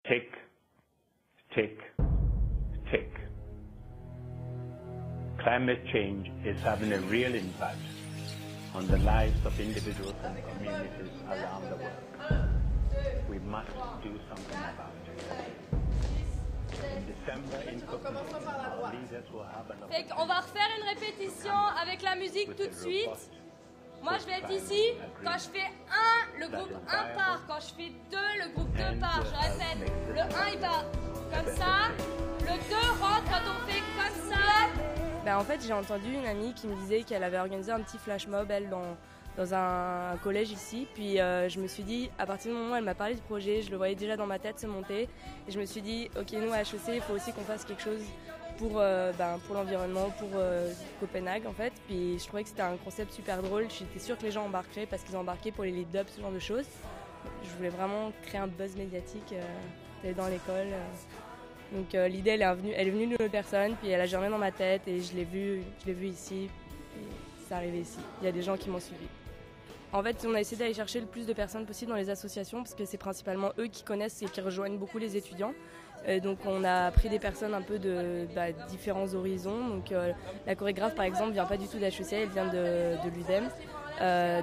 Tick, tick, tick. Climate change is having a real impact on the lives of individuals and communities around the world. We must do something about it. In December, in Copenhagen, our leaders will have an opportunity. On va refaire une répétition avec la musique tout de suite. Moi, je vais être ici. Quand je fais 1, le groupe 1 part. Quand je fais 2, le groupe 2 part. Je répète, le 1 il part comme ça. Le 2 rentre quand on fait comme ça. En fait, j'ai entendu une amie qui me disait qu'elle avait organisé un petit flash mob, elle, dans un collège ici. Puis je me suis dit, à partir du moment où elle m'a parlé du projet, je le voyais déjà dans ma tête se monter. Et je me suis dit, ok, nous à HEC, il faut aussi qu'on fasse quelque chose pour l'environnement, pour Copenhague en fait. Puis je trouvais que c'était un concept super drôle. J'étais sûre que les gens embarqueraient parce qu'ils embarquaient pour les lead-up, ce genre de choses. Je voulais vraiment créer un buzz médiatique dans l'école. Donc l'idée elle est venue d'une autre personne, puis elle a germé dans ma tête et je l'ai vu ici. Et c'est arrivé ici. Il y a des gens qui m'ont suivi. En fait, on a essayé d'aller chercher le plus de personnes possible dans les associations parce que c'est principalement eux qui connaissent et qui rejoignent beaucoup les étudiants. Donc on a pris des personnes un peu de différents horizons. Donc la chorégraphe par exemple vient pas du tout d'HEC, elle vient de l'UDEM.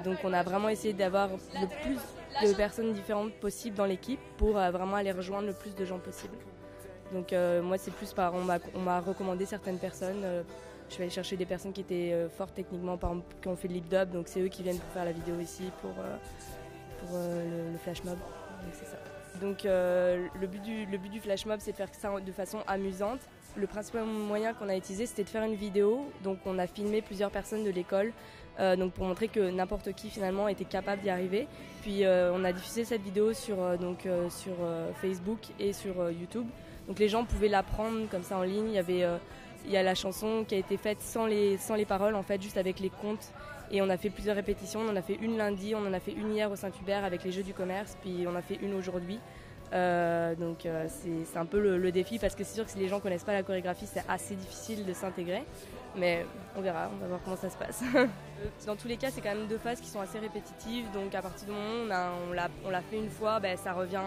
Donc on a vraiment essayé d'avoir le plus de personnes différentes possibles dans l'équipe pour vraiment aller rejoindre le plus de gens possible. Donc moi c'est plus on m'a recommandé certaines personnes. Je vais aller chercher des personnes qui étaient fortes techniquement, par exemple, qui ont fait le lip dub, donc c'est eux qui viennent pour faire la vidéo ici pour le flash mob. Donc c'est ça. Donc le but du flash mob c'est de faire ça de façon amusante. Le principal moyen qu'on a utilisé c'était de faire une vidéo. Donc on a filmé plusieurs personnes de l'école donc pour montrer que n'importe qui finalement était capable d'y arriver. Puis on a diffusé cette vidéo sur Facebook et sur YouTube. Donc les gens pouvaient la prendre comme ça en ligne. Il y a la chanson qui a été faite sans les paroles en fait, juste avec les contes. Et on a fait plusieurs répétitions. On en a fait une lundi, on en a fait une hier au Saint-Hubert avec les Jeux du commerce, puis on en a fait une aujourd'hui. Donc c'est un peu le défi parce que c'est sûr que si les gens connaissent pas la chorégraphie, c'est assez difficile de s'intégrer. Mais on verra, on va voir comment ça se passe. Dans tous les cas, c'est quand même 2 phases qui sont assez répétitives. Donc à partir du moment où on l'a fait une fois, ça revient.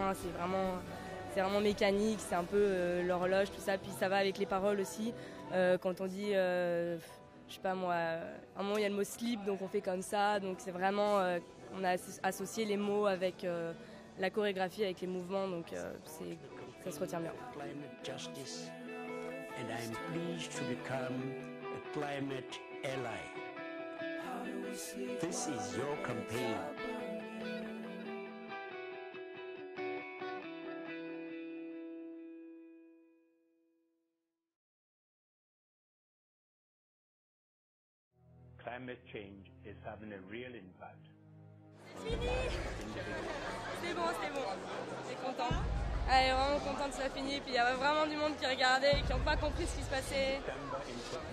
C'est vraiment mécanique, c'est un peu l'horloge, tout ça. Puis ça va avec les paroles aussi. Quand on dit, je sais pas moi, à un moment il y a le mot slip, donc on fait comme ça. Donc c'est vraiment, on a associé les mots avec la chorégraphie, avec les mouvements, donc ça se retient bien. Climate justice, and I'm pleased to become a climate ally. This is your campaign. Climate change is having a real impact. C'est fini. C'est bon. T'es content? Elle est vraiment contente que ça finisse. Puis il y avait vraiment du monde qui regardait et qui n'ont pas compris ce qui se passait.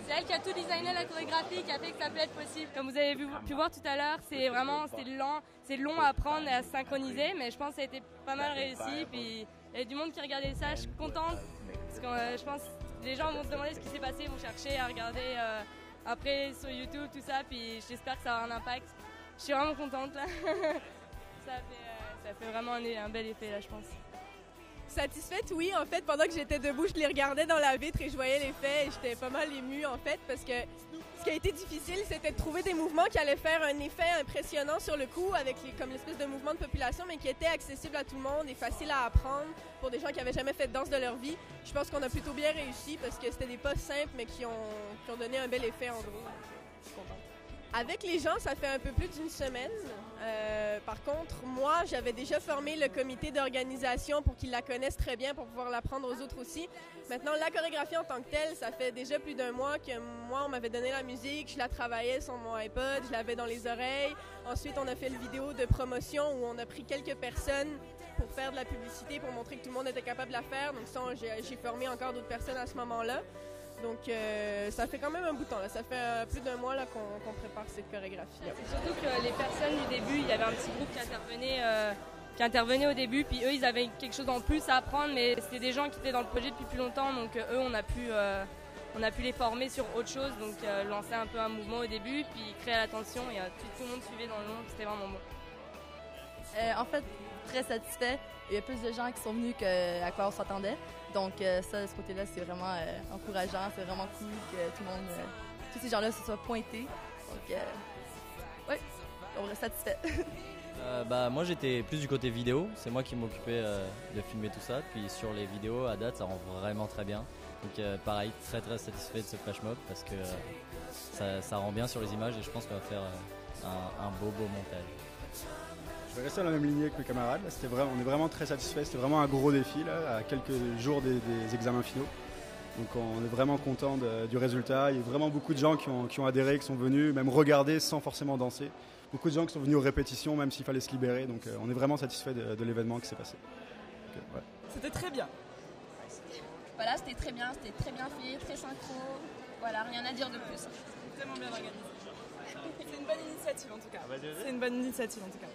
C'est elle qui a tout designé la chorégraphie, qui a fait que ça peut être possible. Comme vous avez pu voir tout à l'heure, c'est long à apprendre et à se synchroniser, mais je pense que ça a été pas mal réussi. Puis il y a du monde qui regardait ça. Je suis contente parce que je pense que les gens vont se demander ce qui s'est passé, vont chercher à regarder après sur YouTube, tout ça. Puis j'espère que ça aura un impact. Je suis vraiment contente là. Ça fait vraiment un bel effet là, je pense. Satisfaite, oui. En fait, pendant que j'étais debout, je les regardais dans la vitre et je voyais l'effet et j'étais pas mal émue en fait parce que ce qui a été difficile, c'était de trouver des mouvements qui allaient faire un effet impressionnant sur le coup avec comme l'espèce de mouvement de population mais qui était accessible à tout le monde et facile à apprendre pour des gens qui avaient jamais fait de danse de leur vie. Je pense qu'on a plutôt bien réussi parce que c'était des pas simples mais qui ont donné un bel effet en gros. Je suis contente. Avec les gens, ça fait un peu plus d'une semaine. Par contre, moi, j'avais déjà formé le comité d'organisation pour qu'ils la connaissent très bien, pour pouvoir l'apprendre aux autres aussi. Maintenant, la chorégraphie en tant que telle, ça fait déjà plus d'1 mois que moi, on m'avait donné la musique, je la travaillais sur mon iPod, je l'avais dans les oreilles. Ensuite, on a fait le vidéo de promotion où on a pris quelques personnes pour faire de la publicité, pour montrer que tout le monde était capable de la faire. Donc ça, j'ai formé encore d'autres personnes à ce moment-là. Donc ça fait quand même un bout de temps, là. Ça fait plus d'1 mois là, qu'on prépare cette chorégraphie. Surtout que les personnes du début, il y avait un petit groupe qui intervenait au début, puis eux ils avaient quelque chose en plus à apprendre, mais c'était des gens qui étaient dans le projet depuis plus longtemps, donc eux on a pu les former sur autre chose, donc lancer un peu un mouvement au début, puis créer l'attention et tout le monde suivait dans le long, c'était vraiment bon. En fait, très satisfait. Il y a plus de gens qui sont venus à quoi on s'attendait. Donc ça, de ce côté-là, c'est vraiment encourageant. C'est vraiment cool que tout le monde, tous ces gens-là se soient pointés. Donc, oui, on reste satisfait. Moi, j'étais plus du côté vidéo. C'est moi qui m'occupais de filmer tout ça. Puis sur les vidéos, à date, ça rend vraiment très bien. Donc pareil, très très satisfait de ce flash mob parce que ça rend bien sur les images et je pense qu'on va faire un beau montage. Je vais rester dans la même lignée que mes camarades. Là, on est vraiment très satisfait. C'était vraiment un gros défi là, à quelques jours des examens finaux. Donc on est vraiment content du résultat. Il y a vraiment beaucoup de gens qui ont adhéré, qui sont venus même regarder sans forcément danser. Beaucoup de gens qui sont venus aux répétitions même s'il fallait se libérer. Donc on est vraiment satisfait de l'événement qui s'est passé. Donc, ouais. C'était très bien. Voilà, c'était très bien fait, très synchro. Voilà, rien à dire de plus. Tellement bien organisé. C'est une bonne initiative en tout cas. C'est une bonne initiative en tout cas.